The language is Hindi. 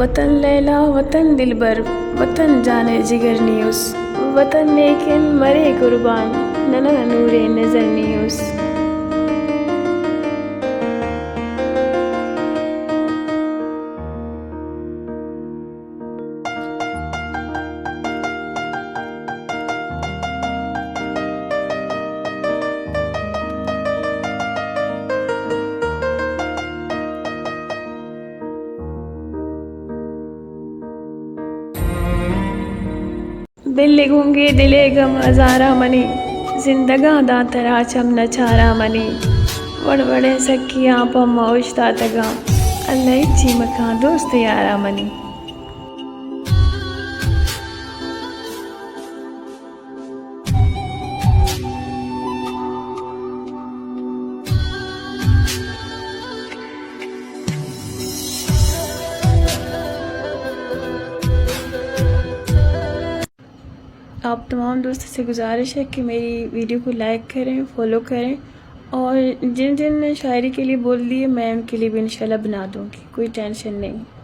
वतन लैला वतन दिलबर वतन जाने जिगर नियुस वतन लेकिन मरे कुर्बान नना नूरे नजर नियुस। दिल गूंगे दिले गम हजारा मनी जिंदगा दातरा चम नचारा मनी वड़वड़े सखियाँ पम औशता तगा अल्लाह चीमका दोस्त यारा मनी। आप तमाम दोस्तों से गुजारिश है कि मेरी वीडियो को लाइक करें, फॉलो करें और जिन जिन शायरी के लिए बोल दिए मैं उनके लिए भी इंशाल्लाह बना दूँगी, कोई टेंशन नहीं।